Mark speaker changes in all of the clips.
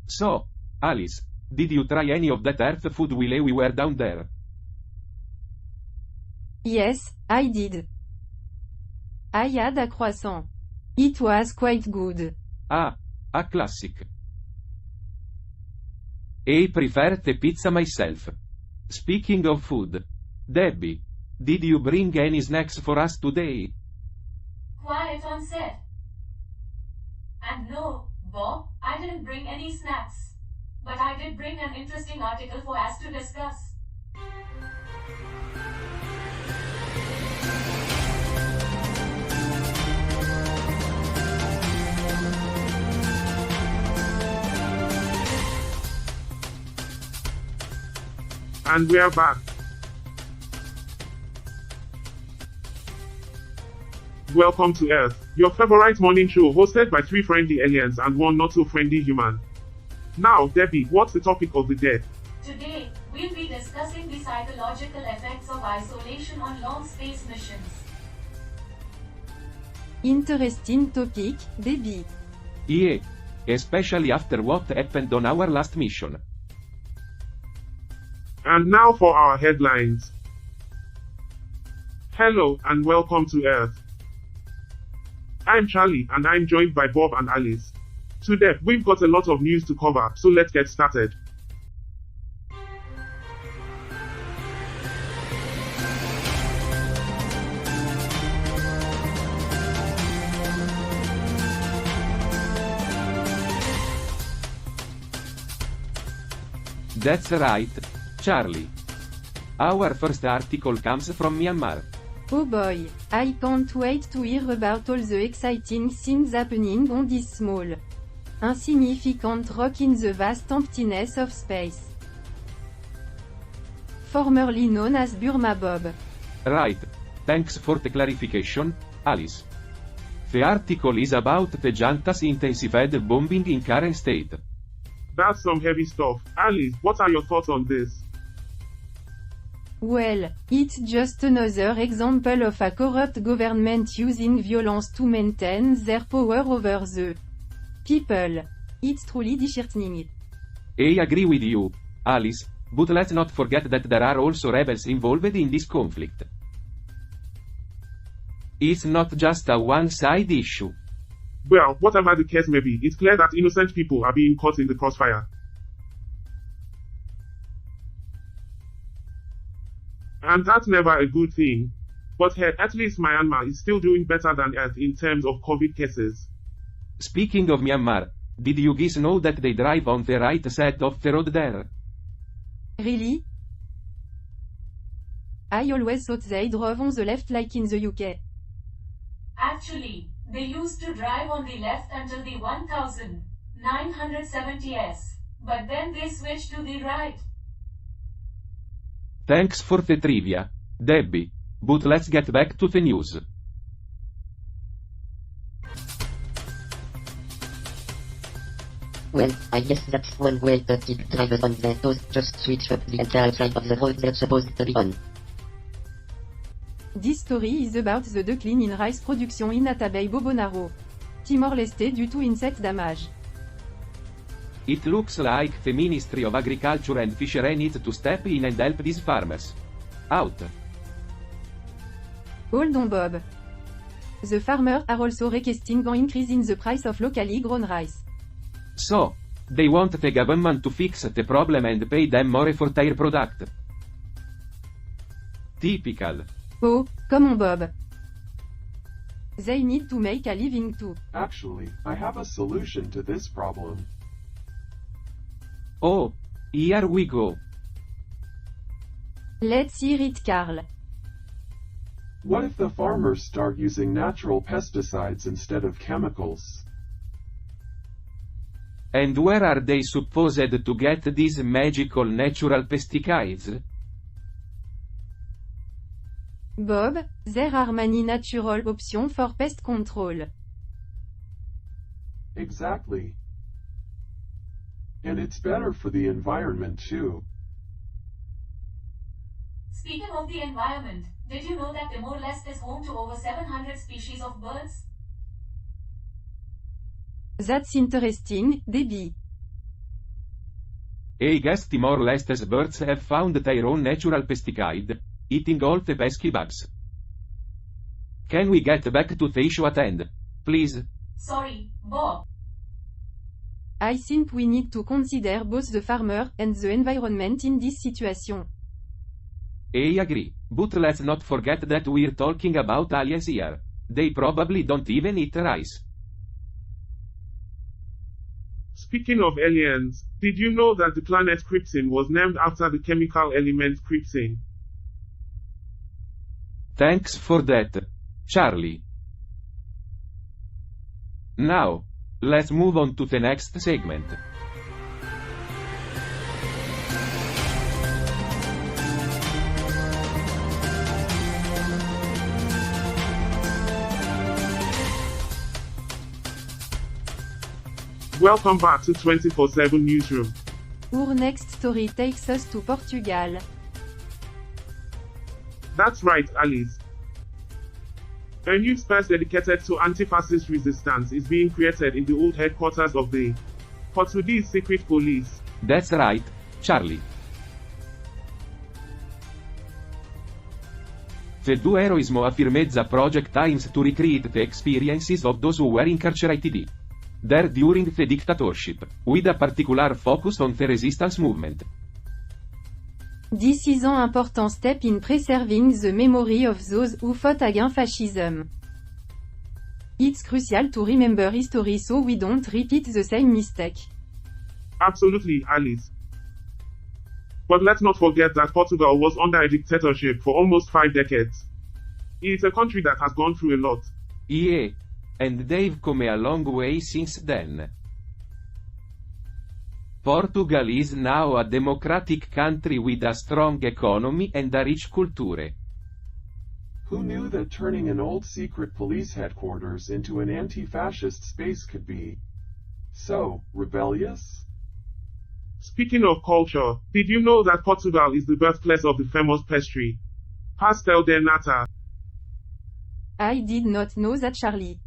Speaker 1: So, Alice, did you try any of that earth food while we were down there?
Speaker 2: Yes, I did. I had a croissant. It was quite good.
Speaker 1: Ah, a classic. I prefer the pizza myself. Speaking of food. Debbie, did you bring any snacks for us today?
Speaker 3: Quiet on set. And no, Bob, I didn't bring any snacks. But I did bring an interesting article for us to discuss.
Speaker 4: And we are back. Welcome to Earth, your favorite morning show hosted by 3 friendly aliens and 1 not so friendly human. Now, Debbie, what's the topic of the day?
Speaker 3: Today, we'll be discussing the psychological effects of isolation on long space missions.
Speaker 2: Interesting topic, Debbie.
Speaker 1: Yeah, especially after what happened on our last mission.
Speaker 4: And now for our headlines. Hello and welcome to Earth. I'm Charlie and I'm joined by Bob and Alice. Today, we've got a lot of news to cover, so let's get started.
Speaker 1: That's right, Charlie. Our first article comes from Myanmar.
Speaker 2: Oh boy, I can't wait to hear about all the exciting things happening on this small, insignificant rock in the vast emptiness of space. Formerly known as Burma Bob.
Speaker 1: Right. Thanks for the clarification, Alice. The article is about the junta's intensified bombing in current state.
Speaker 4: That's some heavy stuff. Alice, what are your thoughts on this?
Speaker 2: Well, it's just another example of a corrupt government using violence to maintain their power over the people. It's truly disheartening.
Speaker 1: I agree with you, Alice, but let's not forget that there are also rebels involved in this conflict. It's not just a one-side issue.
Speaker 4: Well, whatever the case may be, it's clear that innocent people are being caught in the crossfire. And that's never a good thing. But hey, at least Myanmar is still doing better than Earth in terms of COVID cases.
Speaker 1: Speaking of Myanmar, did you guys know that they drive on the right side of the road there?
Speaker 2: Really? I always thought they drove on the left like in the UK.
Speaker 3: Actually, they used to drive on the left until the 1970s, but then they switched to the right.
Speaker 1: Thanks for the trivia, Debbie. But let's get back to the news.
Speaker 5: Well, I guess that's one way to keep drivers on their toes, just switch up the entire side of the road they're supposed to be on.
Speaker 2: This story is about the decline in rice production in Atabey Bobonaro, Timor-Leste due to insect damage.
Speaker 1: It looks like the Ministry of Agriculture and Fisheries needs to step in and help these farmers out.
Speaker 2: Hold on, Bob. The farmers are also requesting an increase in the price of locally grown rice.
Speaker 1: So, they want the government to fix the problem and pay them more for their product. Typical.
Speaker 2: Oh, come on, Bob. They need to make a living too.
Speaker 6: Actually, I have a solution to this problem.
Speaker 1: Oh, here we go.
Speaker 2: Let's hear it, Carl.
Speaker 6: What if the farmers start using natural pesticides instead of chemicals?
Speaker 1: And where are they supposed to get these magical natural pesticides?
Speaker 2: Bob, there are many natural options for pest control.
Speaker 6: Exactly. And it's better for the environment too.
Speaker 3: Speaking of the environment, did you know that Timor-Leste is home to over 700 species of birds?
Speaker 2: That's interesting, Debbie.
Speaker 1: I guess more or less as birds have found their own natural pesticide, eating all the pesky bugs. Can we get back to the issue at hand, please?
Speaker 3: Sorry, Bob.
Speaker 2: I think we need to consider both the farmer and the environment in this situation.
Speaker 1: I agree, but let's not forget that we're talking about aliens here. They probably don't even eat rice.
Speaker 4: Speaking of aliens, did you know that the planet Krypton was named after the chemical element krypton?
Speaker 1: Thanks for that, Charlie. Now, let's move on to the next segment.
Speaker 4: Welcome back to 24/7 Newsroom.
Speaker 2: Our next story takes us to Portugal.
Speaker 4: That's right, Alice. A new space dedicated to anti-fascist resistance is being created in the old headquarters of the Portuguese Secret Police.
Speaker 1: That's right, Charlie. The Dueroismo affirmezza project aims to recreate the experiences of those who were incarcerated there during the dictatorship, with a particular focus on the resistance movement.
Speaker 2: This is an important step in preserving the memory of those who fought against fascism. It's crucial to remember history so we don't repeat the same mistake.
Speaker 4: Absolutely, Alice. But let's not forget that Portugal was under a dictatorship for almost 5 decades. It's a country that has gone through a lot.
Speaker 1: Yeah. And they've come a long way since then. Portugal is now a democratic country with a strong economy and a rich culture.
Speaker 6: Who knew that turning an old secret police headquarters into an anti-fascist space could be so rebellious?
Speaker 4: Speaking of culture, did you know that Portugal is the birthplace of the famous pastry, pastel de nata?
Speaker 2: I did not know that, Charlie.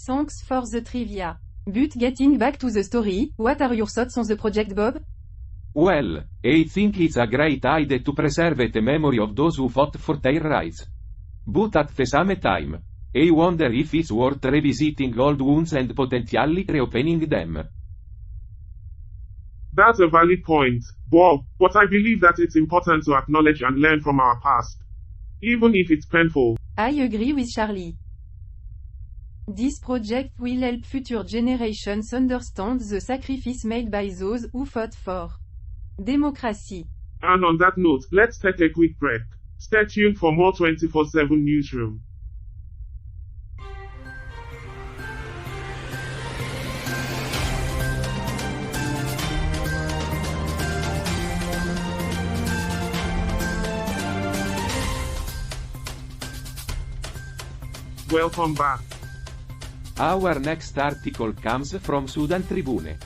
Speaker 2: Thanks for the trivia. But getting back to the story, what are your thoughts on the project, Bob?
Speaker 1: Well, I think it's a great idea to preserve the memory of those who fought for their rights. But at the same time, I wonder if it's worth revisiting old wounds and potentially reopening them.
Speaker 4: That's a valid point, Bob, but I believe that it's important to acknowledge and learn from our past, even if it's painful.
Speaker 2: I agree with Charlie. This project will help future generations understand the sacrifice made by those who fought for democracy.
Speaker 4: And on that note, let's take a quick break. Stay tuned for more 24/7 Newsroom. Welcome back.
Speaker 1: Our next article comes from Sudan Tribune.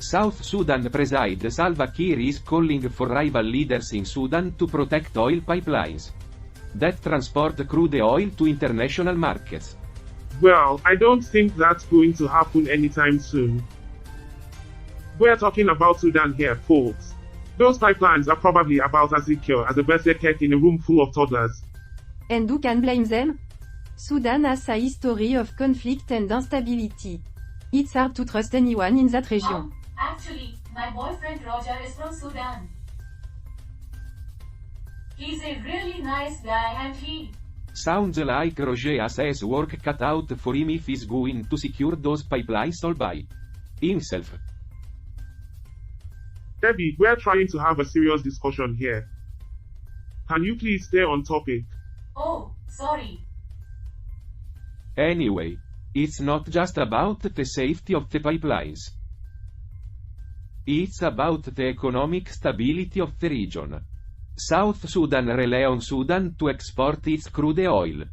Speaker 1: South Sudan President Salva Kiir is calling for rival leaders in Sudan to protect oil pipelines that transport crude oil to international markets.
Speaker 4: Well, I don't think that's going to happen anytime soon. We're talking about Sudan here, folks. Those pipelines are probably about as secure as a birthday cake in a room full of toddlers.
Speaker 2: And who can blame them? Sudan has a history of conflict and instability. It's hard to trust anyone in that region.
Speaker 3: Actually, my boyfriend Roger is from Sudan. He's a really nice guy and he...
Speaker 1: Sounds like Roger has his work cut out for him if he's going to secure those pipelines all by himself.
Speaker 4: Debbie, we're trying to have a serious discussion here. Can you please stay on topic?
Speaker 3: Oh, sorry.
Speaker 1: Anyway, it's not just about the safety of the pipelines. It's about the economic stability of the region. South Sudan relies on Sudan to export its crude oil.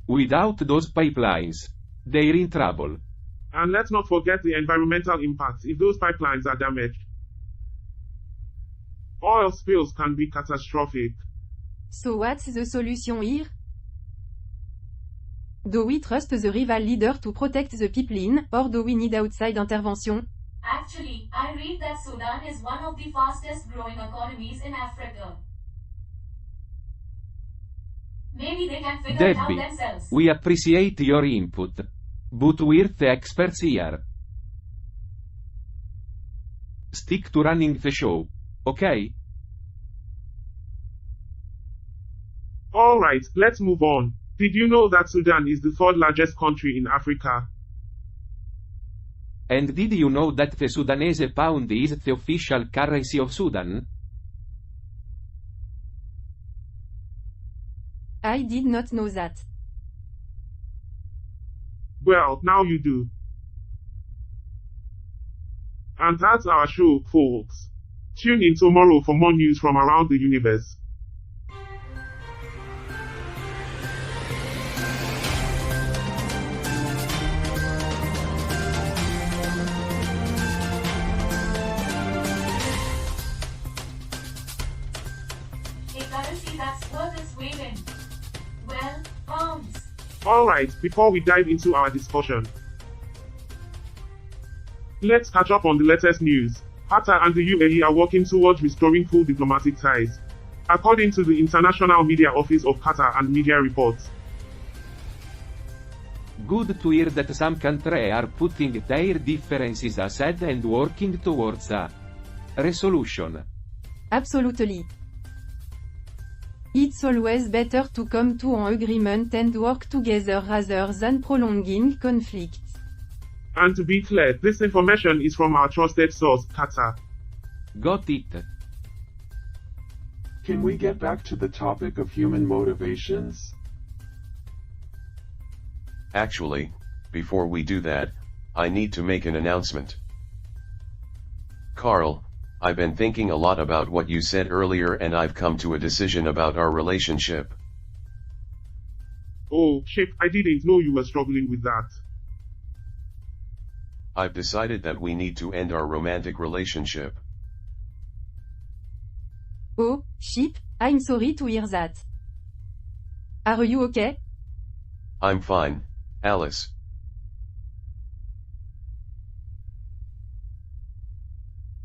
Speaker 1: Without those pipelines, they're in trouble.
Speaker 4: And let's not forget the environmental impacts if those pipelines are damaged. Oil spills can be catastrophic.
Speaker 2: So what's the solution here? Do we trust the rival leader to protect the pipeline, or do we need outside intervention?
Speaker 3: Actually, I read that Sudan is one of the fastest growing economies in Africa. Maybe they can figure it out
Speaker 1: Debbie,
Speaker 3: themselves.
Speaker 1: we appreciate your input. But we're the experts here. Stick to running the show. Okay?
Speaker 4: Alright, let's move on. Did you know that Sudan is the third largest country in Africa?
Speaker 1: And did you know that the Sudanese pound is the official currency of Sudan?
Speaker 2: I did not know that.
Speaker 4: Well, now you do. And that's our show, folks. Tune in tomorrow for more news from around the universe.
Speaker 3: A currency that's worth its weight in, well, pounds.
Speaker 4: Alright, before we dive into our discussion, let's catch up on the latest news. Qatar and the UAE are working towards restoring full diplomatic ties, according to the International Media Office of Qatar and media reports.
Speaker 1: Good to hear that some countries are putting their differences aside and working towards a resolution.
Speaker 2: Absolutely. It's always better to come to an agreement and work together rather than prolonging conflicts.
Speaker 4: And to be clear, this information is from our trusted source, Qatar.
Speaker 1: Got it.
Speaker 6: Can we get back to the topic of human motivations?
Speaker 7: Actually, before we do that, I need to make an announcement. Carl, I've been thinking a lot about what you said earlier and I've come to a decision about our relationship.
Speaker 4: Oh, Chip, I didn't know you were struggling with that.
Speaker 7: I've decided that we need to end our romantic relationship.
Speaker 2: Oh, Chip, I'm sorry to hear that. Are you okay?
Speaker 7: I'm fine, Alice.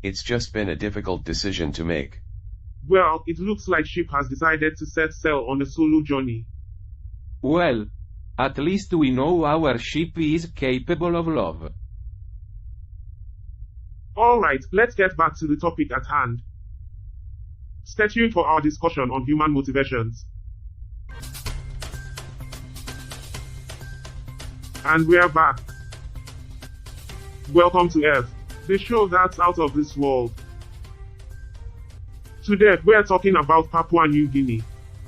Speaker 7: It's just been a difficult decision to make.
Speaker 4: Well, it looks like Chip has decided to set sail on a solo journey.
Speaker 1: Well, at least we know our ship is capable of love.
Speaker 4: Alright, let's get back to the topic at hand. Stay tuned for our discussion on human motivations. And we're back. Welcome to Earth, the show that's out of this world. Today, we're talking about Papua New Guinea.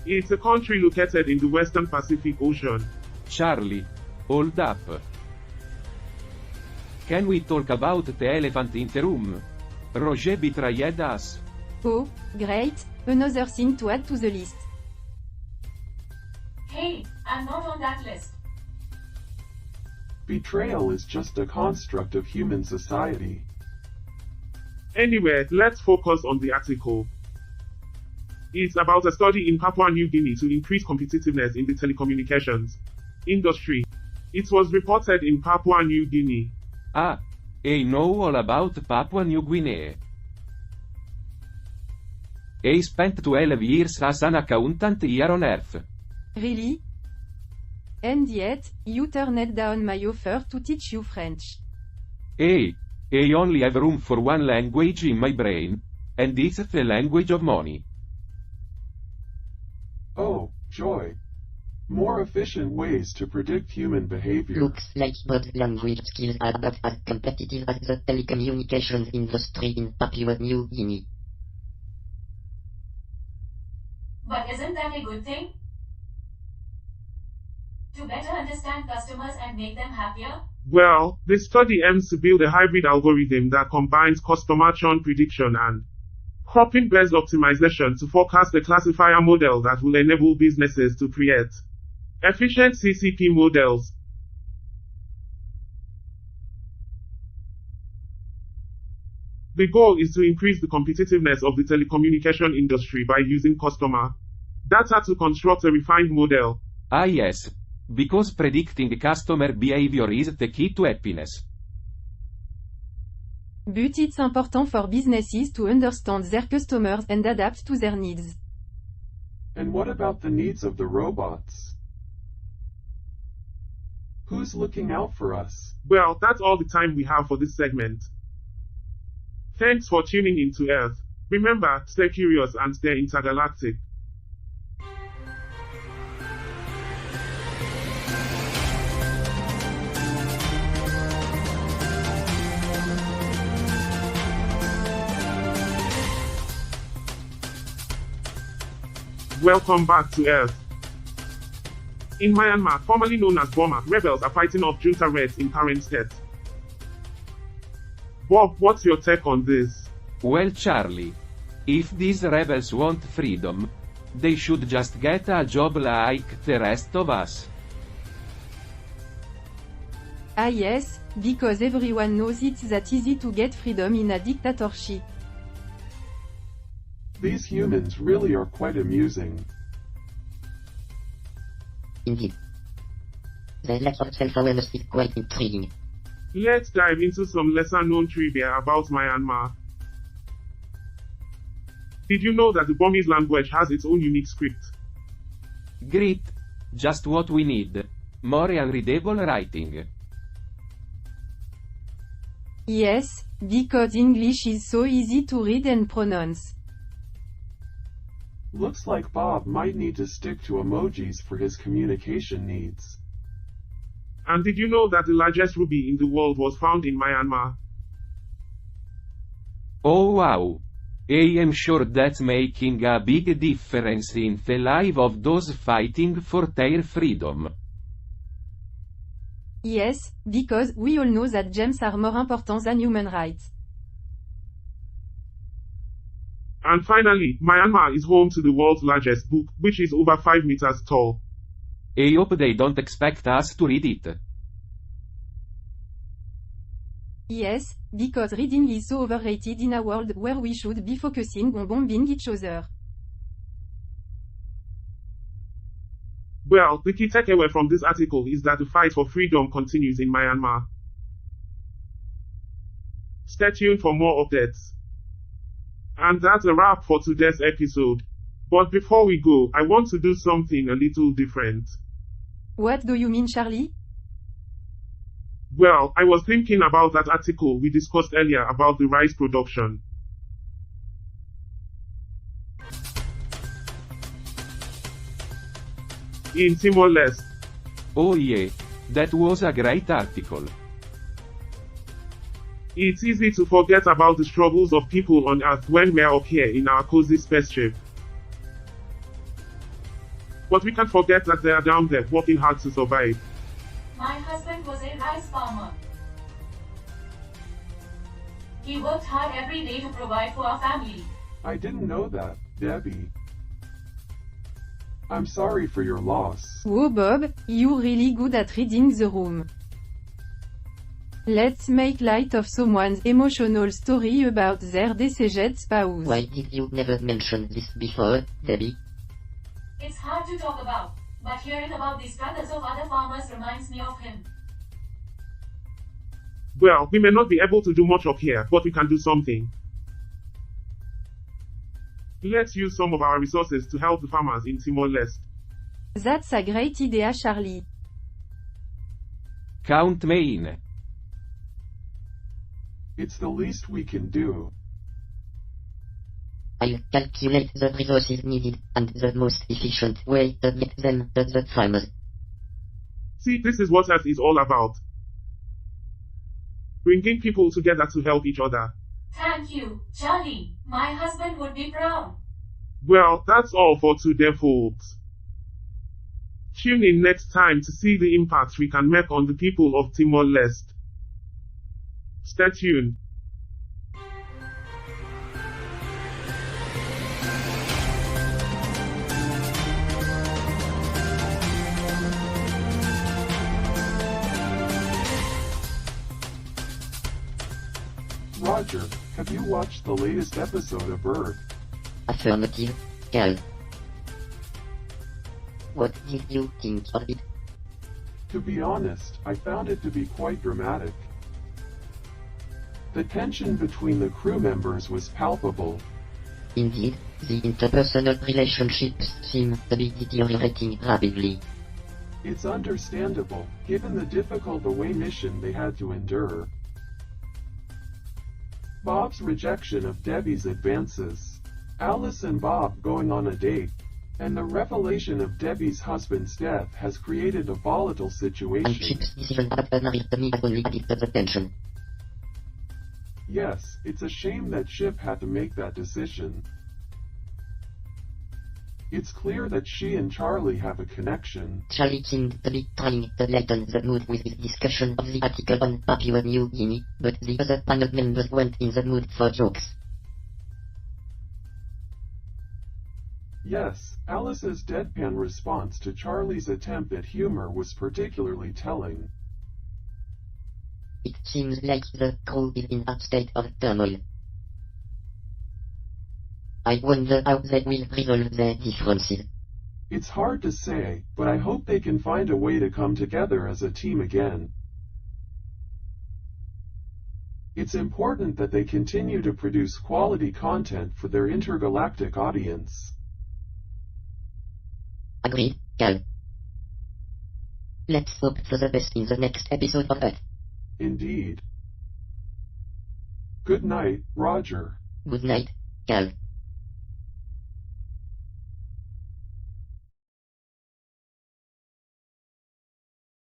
Speaker 4: It's a country located in the Western Pacific Ocean.
Speaker 1: Charlie, hold up. Can we talk about the elephant in the room? Roger betrayed us.
Speaker 2: Oh, great, another thing to add to the list.
Speaker 3: Hey, I'm not on that list.
Speaker 6: Betrayal is just a construct of human society.
Speaker 4: Anyway, let's focus on the article. It's about a study in Papua New Guinea to increase competitiveness in the telecommunications industry. It was reported in Papua New Guinea.
Speaker 1: Ah, I know all about Papua New Guinea. I spent 12 years as an accountant here on Earth.
Speaker 2: Really? And yet, you turned down my offer to teach you French.
Speaker 1: Hey, I only have room for one language in my brain, and it's the language of money.
Speaker 6: Oh, joy. More efficient ways to predict human behavior.
Speaker 5: Looks like both language skills are not as competitive as the telecommunications industry in Papua New Guinea.
Speaker 3: But isn't that a good thing? To better understand customers and make them happier?
Speaker 4: Well, the study aims to build a hybrid algorithm that combines customer churn prediction and cropping-based optimization to forecast a classifier model that will enable businesses to create efficient CCP models. The goal is to increase the competitiveness of the telecommunication industry by using customer data to construct a refined model.
Speaker 1: Ah yes, Because predicting customer behavior is the key to happiness.
Speaker 2: But it's important for businesses to understand their customers and adapt to their needs.
Speaker 6: And what about the needs of the robots? Who's looking out for us?
Speaker 4: Well, that's all the time we have for this segment. Thanks for tuning in to Earth. Remember, stay curious and stay intergalactic. Welcome back to Earth. In Myanmar, formerly known as Burma, rebels are fighting off junta reds in current state. Bob, what's your take on this?
Speaker 1: Well, Charlie, if these rebels want freedom, they should just get a job like the rest of us.
Speaker 2: Ah yes, because everyone knows it's that easy to get freedom in a dictatorship.
Speaker 6: These humans really are quite amusing.
Speaker 5: Indeed. Their lack of self-awareness is quite intriguing.
Speaker 4: Let's dive into some lesser-known trivia about Myanmar. Did you know that the Burmese language has its own unique script?
Speaker 1: Great. Just what we need. More unreadable writing.
Speaker 2: Yes, because English is so easy to read and pronounce.
Speaker 6: Looks like Bob might need to stick to emojis for his communication needs.
Speaker 4: And did you know that the largest ruby in the world was found in Myanmar?
Speaker 1: Oh wow. I am sure that's making a big difference in the life of those fighting for their freedom.
Speaker 2: Yes, because we all know that gems are more important than human rights.
Speaker 4: And finally, Myanmar is home to the world's largest book, which is over 5 meters tall.
Speaker 1: I hope they don't expect us to read it.
Speaker 2: Yes, because reading is so overrated in a world where we should be focusing on bombing each other.
Speaker 4: Well, the key takeaway from this article is that the fight for freedom continues in Myanmar. Stay tuned for more updates. And that's a wrap for today's episode. But before we go, I want to do something a little different.
Speaker 2: What do you mean, Charlie?
Speaker 4: Well, I was thinking about that article we discussed earlier about the rice production. In Timor-Leste.
Speaker 1: Oh yeah, that was a great article.
Speaker 4: It's easy to forget about the struggles of people on Earth when we're up here in our cozy spaceship. But we can't forget that they are down there working hard to survive.
Speaker 3: My husband was a rice farmer. He worked hard every day to provide for our family.
Speaker 6: I didn't know that, Debbie. I'm sorry for your loss.
Speaker 2: Whoa Bob, you're really good at reading the room. Let's make light of someone's emotional story about their deceased spouse.
Speaker 5: Why did you never mention this before, Debbie?
Speaker 3: It's hard to talk about, but hearing about the struggles of other farmers reminds me of him.
Speaker 4: Well, we may not be able to do much up here, but we can do something. Let's use some of our resources to help the farmers in Timor-Leste.
Speaker 2: That's a great idea, Charlie.
Speaker 1: Count me in.
Speaker 6: It's the least we can do.
Speaker 5: I'll calculate the resources needed and the most efficient way to get them to the farmers.
Speaker 4: See, this is what Earth is all about. Bringing people together to help each other.
Speaker 3: Thank you, Charlie. My husband would be proud.
Speaker 4: Well, that's all for today, folks. Tune in next time to see the impact we can make on the people of Timor-Leste. Stay tuned.
Speaker 6: Roger, have you watched the latest episode of Earth?
Speaker 5: Affirmative, Cal. What did you think of it?
Speaker 6: To be honest, I found it to be quite dramatic. The tension between the crew members was palpable.
Speaker 5: Indeed, the interpersonal relationships seem to be deteriorating rapidly.
Speaker 6: It's understandable, given the difficult away mission they had to endure. Bob's rejection of Debbie's advances, Alice and Bob going on a date, and the revelation of Debbie's husband's death has created a volatile
Speaker 5: And
Speaker 6: situation.
Speaker 5: Chip's decision about another me only added to the tension.
Speaker 6: Yes, it's a shame that Chip had to make that decision. It's clear that she and Charlie have a connection.
Speaker 5: Charlie seemed to be trying to lighten the mood with his discussion of the article on Papua New Guinea, but the other panel members weren't in the mood for jokes.
Speaker 6: Yes, Alice's deadpan response to Charlie's attempt at humor was particularly telling.
Speaker 5: It seems like the crew is in a state of turmoil. I wonder how they will resolve their differences.
Speaker 6: It's hard to say, but I hope they can find a way to come together as a team again. It's important that they continue to produce quality content for their intergalactic audience.
Speaker 5: Agreed, Cal. Let's hope for the best in the next episode of Earth.
Speaker 6: Indeed. Good night, Roger.
Speaker 5: Good night, Cal.